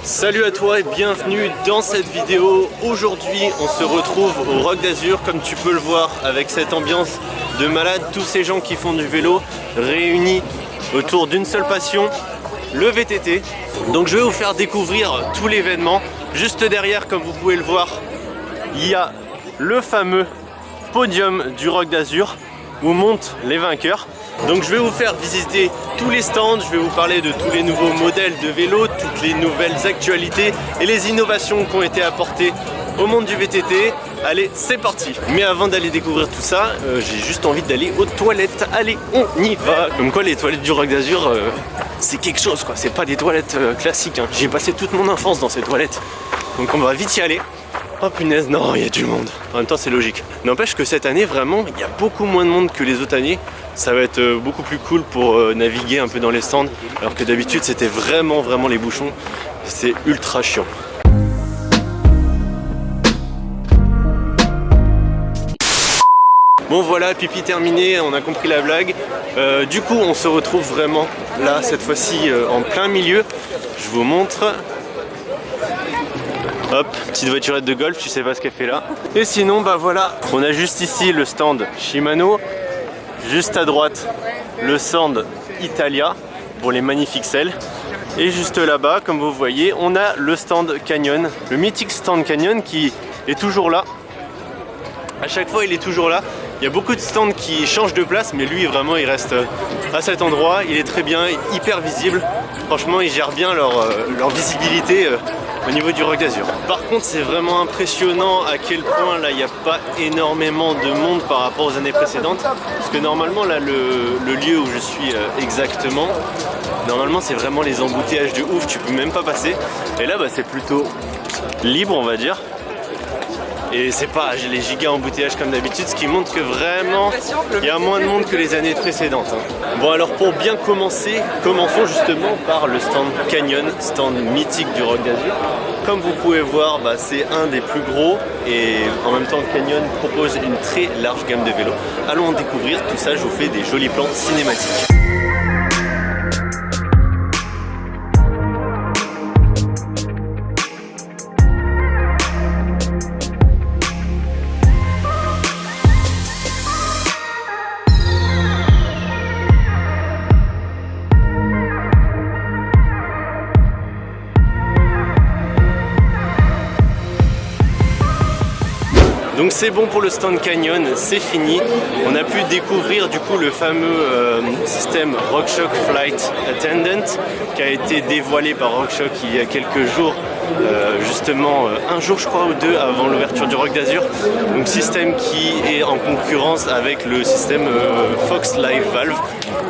Salut à toi et bienvenue dans cette vidéo. Aujourd'hui on se retrouve au Roc d'Azur, comme tu peux le voir, avec cette ambiance de malade. Tous ces gens qui font du vélo réunis autour d'une seule passion, le VTT. Donc je vais vous faire découvrir tout l'événement. Juste derrière, comme vous pouvez le voir, il y a le fameux podium du Roc d'Azur où montent les vainqueurs. Donc je vais vous faire visiter tous les stands, je vais vous parler de tous les nouveaux modèles de vélos, toutes les nouvelles actualités et les innovations qui ont été apportées au monde du VTT. Allez, c'est parti. Mais avant d'aller découvrir tout ça, j'ai juste envie d'aller aux toilettes. Allez, on y va. Comme quoi les toilettes du Roc d'Azur, c'est quelque chose quoi, c'est pas des toilettes classiques hein. J'ai passé toute mon enfance dans ces toilettes. Donc on va vite y aller. Oh punaise, non, il y a du monde. En même temps, c'est logique. N'empêche que cette année, vraiment, il y a beaucoup moins de monde que les autres années. Ça va être beaucoup plus cool pour naviguer un peu dans les stands. Alors que d'habitude, c'était vraiment les bouchons. C'est ultra chiant. Bon voilà, pipi terminé, on a compris la blague. Du coup, on se retrouve vraiment là, cette fois-ci, en plein milieu. Je vous montre. Hop, petite voiturette de golf, tu sais pas ce qu'elle fait là. Et sinon, bah voilà, on a juste ici le stand Shimano. Juste à droite, le stand Italia pour les magnifiques selles. Et juste là-bas, comme vous voyez, on a le stand Canyon. Le mythique stand Canyon qui est toujours là. À chaque fois, il est toujours là. Il y a beaucoup de stands qui changent de place, mais lui, vraiment, il reste à cet endroit. Il est très bien, hyper visible. Franchement, ils gèrent bien leur visibilité au niveau du Roc d'Azur. Par contre, c'est vraiment impressionnant à quel point là, il n'y a pas énormément de monde par rapport aux années précédentes. Parce que normalement, là, le lieu où je suis exactement, normalement, c'est vraiment les embouteillages de ouf. Tu peux même pas passer. Et là, bah, c'est plutôt libre, on va dire. Et c'est pas les giga embouteillages comme d'habitude, ce qui montre que vraiment il y a moins de monde que les années précédentes. Bon alors pour bien commencer, commençons justement par le stand Canyon, stand mythique du Roc d'Azur. Comme vous pouvez voir, bah, c'est un des plus gros et en même temps Canyon propose une très large gamme de vélos. Allons en découvrir tout ça, je vous fais des jolis plans cinématiques. Donc c'est bon pour le stand Canyon, c'est fini. On a pu découvrir du coup le fameux système RockShox Flight Attendant qui a été dévoilé par RockShox il y a quelques jours, justement un jour je crois ou deux avant l'ouverture du Roc d'Azur. Donc système qui est en concurrence avec le système Fox Live Valve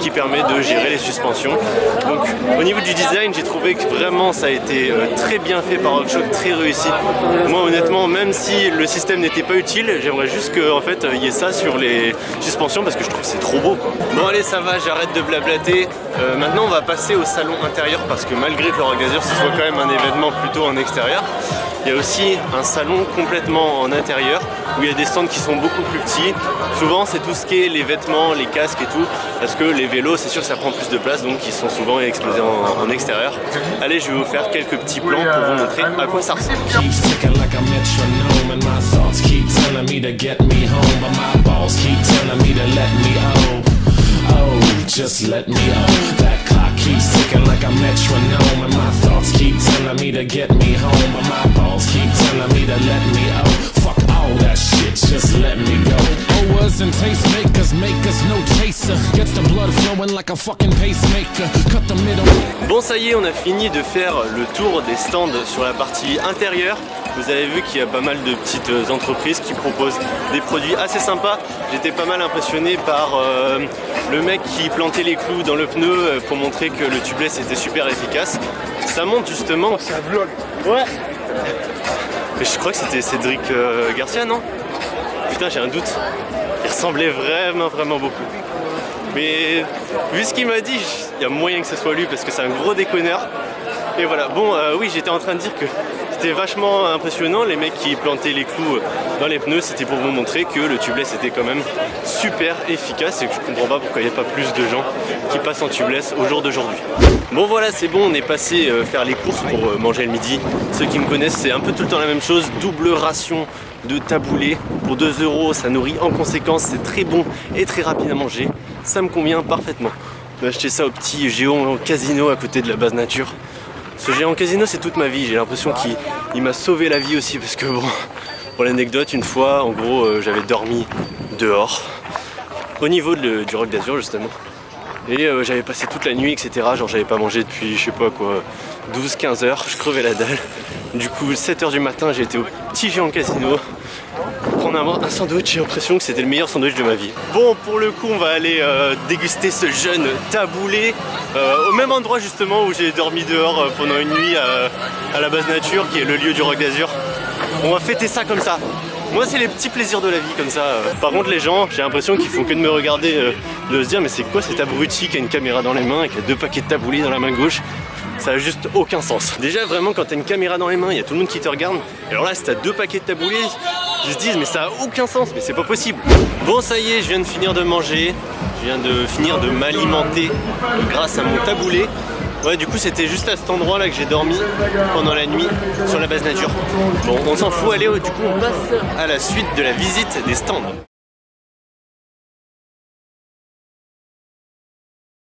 qui permet de gérer les suspensions. Donc au niveau du design, j'ai trouvé que vraiment ça a été très bien fait par RockShox, très réussi. Moi honnêtement, même si le système n'était pas utile, j'aimerais juste qu'en fait il y ait ça sur les suspensions parce que je trouve que c'est trop beau quoi. Bon allez, ça va, j'arrête de blablater. Maintenant on va passer au salon intérieur parce que malgré que le Roc d'Azur ce soit quand même un événement plutôt en extérieur, il y a aussi un salon complètement en intérieur où il y a des stands qui sont beaucoup plus petits. Souvent c'est tout ce qui est les vêtements, les casques et tout, parce que les vélos c'est sûr que ça prend plus de place, donc ils sont souvent exposés en extérieur. Allez, je vais vous faire quelques petits plans pour vous montrer à quoi ça ressemble. Just let me out. That clock keeps ticking like a metronome, and my thoughts keep telling me to get me home, but my balls keep telling me to let me out. Fuck all that shit, just let me go. Owers and tastemakers make us no chaser. Gets the blood flowing like a fucking pacemaker. Cut the middle. Bon ça y est, on a fini de faire le tour des stands sur la partie intérieure. Vous avez vu qu'il y a pas mal de petites entreprises qui proposent des produits assez sympas. J'étais pas mal impressionné par le mec qui plantait les clous dans le pneu pour montrer que le tubeless était super efficace. Ça montre justement... C'est un vlog. Ouais. Mais je crois que c'était Cédric Garcia, non? Putain, j'ai un doute. Il ressemblait vraiment beaucoup. Mais vu ce qu'il m'a dit, il y a moyen que ce soit lui parce que c'est un gros déconneur. Et voilà, bon oui, j'étais en train de dire que C'était vachement impressionnant, les mecs qui plantaient les clous dans les pneus, c'était pour vous montrer que le tubeless était quand même super efficace et que je comprends pas pourquoi il n'y a pas plus de gens qui passent en tubeless au jour d'aujourd'hui. Bon voilà, c'est bon, on est passé faire les courses pour manger le midi. Ceux qui me connaissent, c'est un peu tout le temps la même chose, double ration de taboulé pour 2 €, ça nourrit en conséquence, c'est très bon et très rapide à manger, ça me convient parfaitement. J'ai acheté ça au petit géant casino à côté de la base nature. Ce géant casino, c'est toute ma vie, j'ai l'impression qu'il m'a sauvé la vie aussi parce que bon, pour l'anecdote, une fois en gros j'avais dormi dehors au niveau du Roc d'Azur justement et j'avais passé toute la nuit etc, genre j'avais pas mangé depuis je sais pas quoi 12-15 heures, je crevais la dalle. Du coup 7 h du matin j'ai été au petit géant casino prendre un sandwich, j'ai l'impression que c'était le meilleur sandwich de ma vie. Bon, pour le coup on va aller déguster ce jeune taboulé au même endroit justement où j'ai dormi dehors pendant une nuit à la base nature qui est le lieu du Roc d'Azur. On va fêter ça comme ça. Moi c'est les petits plaisirs de la vie comme ça. Par contre les gens, j'ai l'impression qu'ils font que de me regarder, de se dire mais c'est quoi cet abruti qui a une caméra dans les mains et qui a 2 paquets de taboulé dans la main gauche. Ça a juste aucun sens. Déjà vraiment quand t'as une caméra dans les mains, il y a tout le monde qui te regarde. Et alors là si t'as 2 paquets de taboulé, ils se disent mais ça a aucun sens, mais c'est pas possible. Bon ça y est, je viens de finir de manger, je viens de finir de m'alimenter grâce à mon taboulé. Ouais, du coup c'était juste à cet endroit là que j'ai dormi pendant la nuit sur la base nature. Bon, on s'en fout, allez, du coup on passe à la suite de la visite des stands.